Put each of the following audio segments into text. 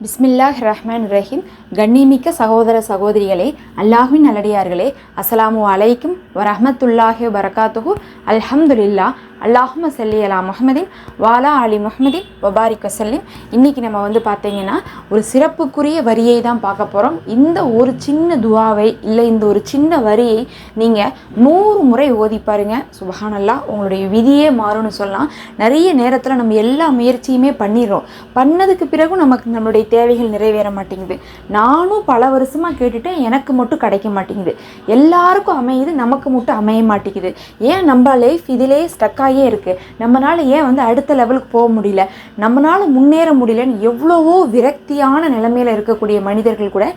பிஸ்மில்லாஹ் ரஹ்மான் ரஹீம். கண்ணிமிக்க சகோதர சகோதரிகளே, அல்லாஹ்வின் நல்லடியார்களே, அஸ்ஸலாமு அலைக்கும் வரஹ்மத்துல்லாஹி வபரகாத்துஹு. அல்ஹம்துலில்லா. அல்லாஹும்ம ஸல்லி அலா முஹம்மதின் வாலா அலி முஹம்மதின் வபாரிக் வஸல்லிம். இன்றைக்கி நம்ம பார்த்தீங்கன்னா ஒரு சிறப்புக்குரிய வரியை தான் பார்க்க போகிறோம். இந்த ஒரு சின்ன துவாவை இல்லை இந்த ஒரு சின்ன வரியை நீங்கள் 100 முறை ஓதி பாருங்க. சுப்ஹானல்லாஹ், உங்களுடைய விதியே மாறும்னு சொல்லலாம். நிறைய நேரத்தில் நம்ம எல்லா முயற்சியுமே பண்ணிடுறோம். பண்ணதுக்கு பிறகும் நமக்கு நம்மளுடைய தேவைகள் நிறைவேற மாட்டேங்குது. நானும் பல வருஷமாக கேட்டுட்டேன், எனக்கு மட்டும் கிடைக்க மாட்டேங்குது. எல்லாருக்கும் அமையுது, நமக்கு மட்டும் அமைய மாட்டேங்குது. ஏன் நம்ம லைஃப் இதிலே ஸ்டக்காகவே இருக்குது? நம்மளால் ஏன் அடுத்த லெவலுக்கு போக முடியல, நம்மளால் முன்னேற முடியலன்னு எவ்வளவோ விரக்தியான நிலைமையில் இருக்கக்கூடிய மனிதர்கள் கூட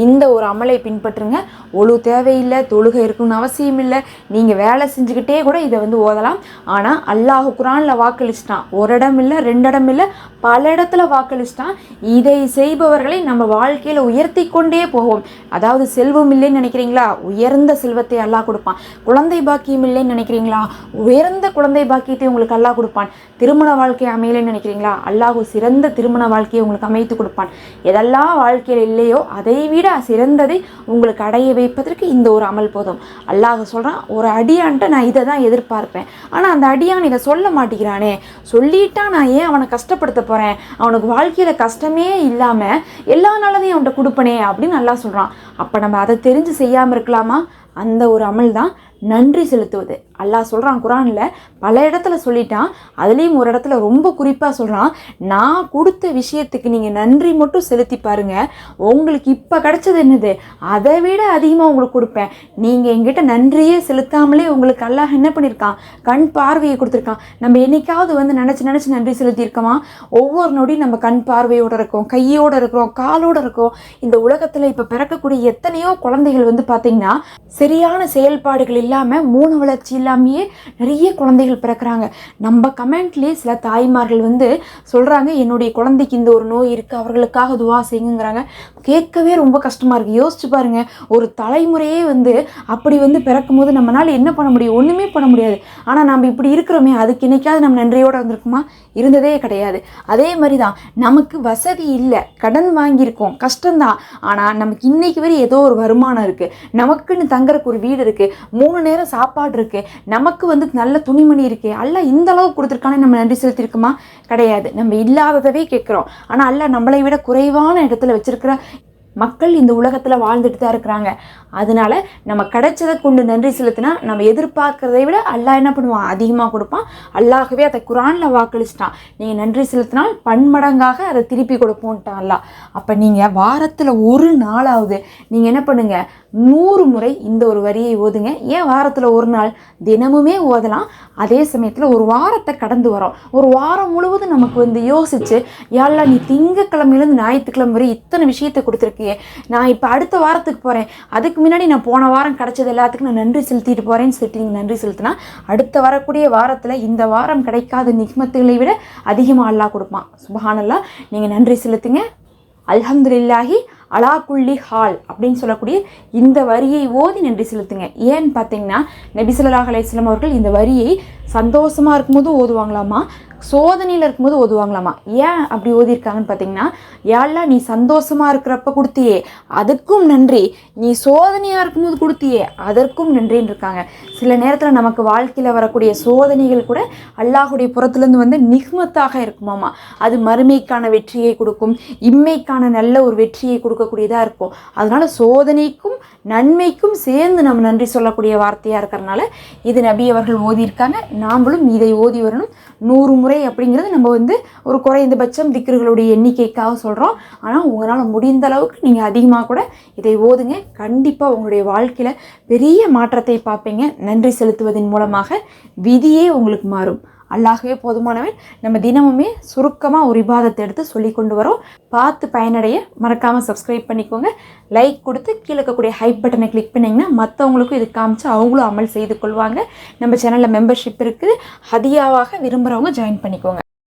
இந்த ஒரு அமலை பின்பற்றுங்க. ஒழு தேவையில்லை, தொழுகை இருக்கணும்னு அவசியம் இல்லை. நீங்கள் வேலை செஞ்சுக்கிட்டே கூட இதை ஓதலாம். ஆனால் அல்லாஹ் குர்ஆனில் வாக்களிச்சிட்டான். ஒரு இடம் இல்லை, 2 இடம் இல்லை, பல இடத்துல வாக்களிச்சிட்டான். இதை செய்பவர்களை நம்ம வாழ்க்கையில் உயர்த்தி கொண்டே போவோம். அதாவது செல்வம் இல்லைன்னு நினைக்கிறீங்களா, உயர்ந்த செல்வத்தை அல்லாஹ் கொடுப்பான். குழந்தை பாக்கியம் இல்லைன்னு நினைக்கிறீங்களா, உயர்ந்த குழந்தை பாக்கியத்தை உங்களுக்கு அல்லாஹ் கொடுப்பான். திருமண வாழ்க்கை அமையலைன்னு நினைக்கிறீங்களா, அல்லாஹ் சிறந்த திருமண வாழ்க்கையை உங்களுக்கு அமைத்து கொடுப்பான். எதெல்லாம் வாழ்க்கையில் இல்லையோ அதை விட சிறந்ததை உங்களுக்கு அடைய வைப்பதற்கு இந்த ஒரு அமல் போதும். அல்லாஹ் சொல்கிறான், ஒரு அடியான்ட்ட நான் இதை தான் எதிர்பார்ப்பேன். ஆனால் அந்த அடியான் இதை சொல்ல மாட்டேங்கிறானே, சொல்லிட்டா நான் ஏன் அவனை கஷ்டப்படுத்த போகிறேன், அவனுக்கு வாழ்க்கையில் கஷ்டமே இல்லாமல் எல்லா நல்லதையும் அவன்கிட்ட கொடுப்பனே அப்படின்னு அல்லாஹ் சொல்கிறான். அப்போ நம்ம அதை தெரிஞ்சு செய்யாமல் இருக்கலாமா? அந்த ஒரு அமல் தான் நன்றி செலுத்துவது. அல்லாஹ் சொல்கிறான் குர்ஆனில், பல இடத்துல சொல்லிட்டான். அதுலேயும் ஒரு இடத்துல ரொம்ப குறிப்பாக சொல்கிறான், நான் கொடுத்த விஷயத்துக்கு நீங்கள் நன்றி மட்டும் செலுத்தி பாருங்கள், உங்களுக்கு இப்போ கிடைச்சது என்னது அதை விட அதிகமாக உங்களுக்கு கொடுப்பேன். நீங்கள் எங்கிட்ட நன்றியே செலுத்தாமலே உங்களுக்கு அல்லாஹ் என்ன பண்ணியிருக்கான், கண் பார்வையை கொடுத்துருக்கான். நம்ம என்னைக்காவது நினச்சி நன்றி செலுத்தியிருக்கோமா? ஒவ்வொரு நொடியும் நம்ம கண் பார்வையோடு இருக்கோம், கையோடு இருக்கிறோம், காலோடு இருக்கோம். இந்த உலகத்தில் இப்போ பிறக்கக்கூடிய எத்தனையோ குழந்தைகள் பார்த்திங்கன்னா சரியான செயல்பாடுகள் இல்லாமல், மூணு வளர்ச்சி இல்லாமையே நிறைய குழந்தைகள் பிறக்கிறாங்க. நம்ம கமெண்ட்லேயே சில தாய்மார்கள் சொல்கிறாங்க, என்னுடைய குழந்தைக்கு இந்த ஒரு நோய் இருக்குது, அவர்களுக்காக துவா செய்யுங்கிறாங்க. கேட்கவே ரொம்ப கஷ்டமாக இருக்குது. யோசிச்சு பாருங்கள், ஒரு தலைமுறையே அப்படி பிறக்கும் போது நம்மளால் என்ன பண்ண முடியும்? ஒன்றுமே பண்ண முடியாது. ஆனால் நம்ம இப்படி இருக்கிறோமே, அதுக்கு என்னைக்காவது நம்ம நன்றியோடு வந்திருக்குமா? இருந்ததே கிடையாது. அதே மாதிரி தான் நமக்கு வசதி இல்லை, கடன் வாங்கியிருக்கோம், கஷ்டம்தான். ஆனால் நமக்கு இன்னைக்கு வரை ஏதோ ஒரு வருமானம் இருக்குது, நமக்குன்னு தங்கறக்கு ஒரு வீடு இருக்குது, 3 நேரம் சாப்பாடு இருக்குது, நமக்கு நல்ல துணிமணி இருக்குது. அல்லாஹ் இந்த அளவுக்கு கொடுத்துருக்கானே நம்ம நன்றி செலுத்தியிருக்குமா? கிடையாது. நம்ம இல்லாததவே கேட்குறோம். ஆனால் அல்லாஹ் நம்மளை விட குறைவான இடத்துல வச்சிருக்கிற மக்கள் இந்த உலகத்தில் வாழ்ந்துட்டு தான் இருக்கிறாங்க. அதனால நம்ம கிடைச்சதை கொண்டு நன்றி செலுத்தினா நம்ம எதிர்பார்க்கறதை விட அல்லாஹ் என்ன பண்ணுவான், அதிகமாக கொடுப்பான். அல்லாஹ்வே அதை குர்ஆனில் வாக்களிச்சிட்டான். நீங்கள் நன்றி செலுத்தினால் பன்மடங்காக அதை திருப்பி கொடுப்போன்ட்டான் அல்லாஹ். அப்போ நீங்கள் வாரத்தில் ஒரு நாளாவது நீங்கள் என்ன பண்ணுங்கள், 100 முறை இந்த ஒரு வரியை ஓதுங்க. ஏன் வாரத்தில் ஒரு நாள், தினமுமே ஓதலாம். அதே சமயத்தில் ஒரு வாரத்தை கடந்து வரோம், ஒரு வாரம் முழுவதும் நமக்கு யோசிச்சு, யாழ்லா நீ திங்கக்கிழமையிலேருந்து ஞாயிற்றுக்கிழமை வரை இத்தனை விஷயத்தை கொடுத்துருக்கியே, நான் இப்போ அடுத்த வாரத்துக்கு போகிறேன், அதுக்கு முன்னாடி நான் போன வாரம் கிடைச்சது எல்லாத்துக்கும் நான் நன்றி செலுத்திட்டு போகிறேன்னு சொல்லிட்டு நீங்கள் நன்றி செலுத்தினா அடுத்த வரக்கூடிய வாரத்தில் இந்த வாரம் கிடைக்காத நிக்மத்துகளை விட அதிகமாக அல்லாஹ் கொடுப்பான். சுப்ஹானல்லாஹ். நீங்கள் நன்றி செலுத்துங்க. அல்ஹம்துலில்லாஹி அலா குல்லி ஹால் அப்படின்னு சொல்லக்கூடிய இந்த வரியை ஓதி நன்றி செலுத்துங்க. ஏன்னு பார்த்தீங்கன்னா நபி ஸல்லல்லாஹு அலைஹி வஸல்லம் அவர்கள் இந்த வரியை சந்தோஷமாக இருக்கும்போது ஓதுவாங்களாமா, சோதனையில் இருக்கும்போது ஓதுவாங்களாமா. ஏன் அப்படி ஓதியிருக்காங்கன்னு பார்த்தீங்கன்னா, யாழ்லா நீ சந்தோஷமாக இருக்கிறப்ப கொடுத்தியே அதுக்கும் நன்றி, நீ சோதனையாக இருக்கும்போது கொடுத்தியே அதற்கும் நன்றின்னு இருக்காங்க. சில நேரத்தில் நமக்கு வாழ்க்கையில் வரக்கூடிய சோதனைகள் கூட அல்லாஹுடைய புறத்துலேருந்து நிக்மத்தாக இருக்குமாமா. அது மறுமைக்கான வெற்றியை கொடுக்கும், இம்மைக்கான நல்ல ஒரு வெற்றியை கொடுக்கக்கூடியதாக இருக்கும். அதனால சோதனைக்கும் நன்மைக்கும் சேர்ந்து நம்ம நன்றி சொல்லக்கூடிய வார்த்தையாக இருக்கிறதுனால இது நபி அவர்கள் ஓதியிருக்காங்க. நாமளும் இதை ஓதி வரணும். 100 முறை அப்படிங்கிறது நம்ம ஒரு குறைந்தபட்சம் திக்ருகளுடைய எண்ணிக்கைக்காக சொல்கிறோம். ஆனால் உங்களால் முடிந்த அளவுக்கு நீங்கள் அதிகமாக கூட இதை ஓதுங்க. கண்டிப்பாக உங்களுடைய வாழ்க்கையில் பெரிய மாற்றத்தை பார்ப்பீங்க. நன்றி செலுத்துவதன் மூலமாக விதியே உங்களுக்கு மாறும். அல்லாஹ்வே போதுமானவன். நம்ம தினமுமே சுருக்கமாக ஒரு இபாதத்தை எடுத்து சொல்லி கொண்டு வரோம். பார்த்து பயனடைய மறக்காமல் சப்ஸ்கிரைப் பண்ணிக்கோங்க. லைக் கொடுத்து கீழே இருக்கக்கூடிய ஹைப் பட்டனை கிளிக் பண்ணிங்கன்னா மற்றவங்களுக்கும் இது காமிச்சு அவங்களும் அமல் செய்து கொள்வாங்க. நம்ம சேனலில் மெம்பர்ஷிப் இருக்குது, ஹதியாவாக விரும்புகிறவங்க ஜாயின் பண்ணிக்கோங்க.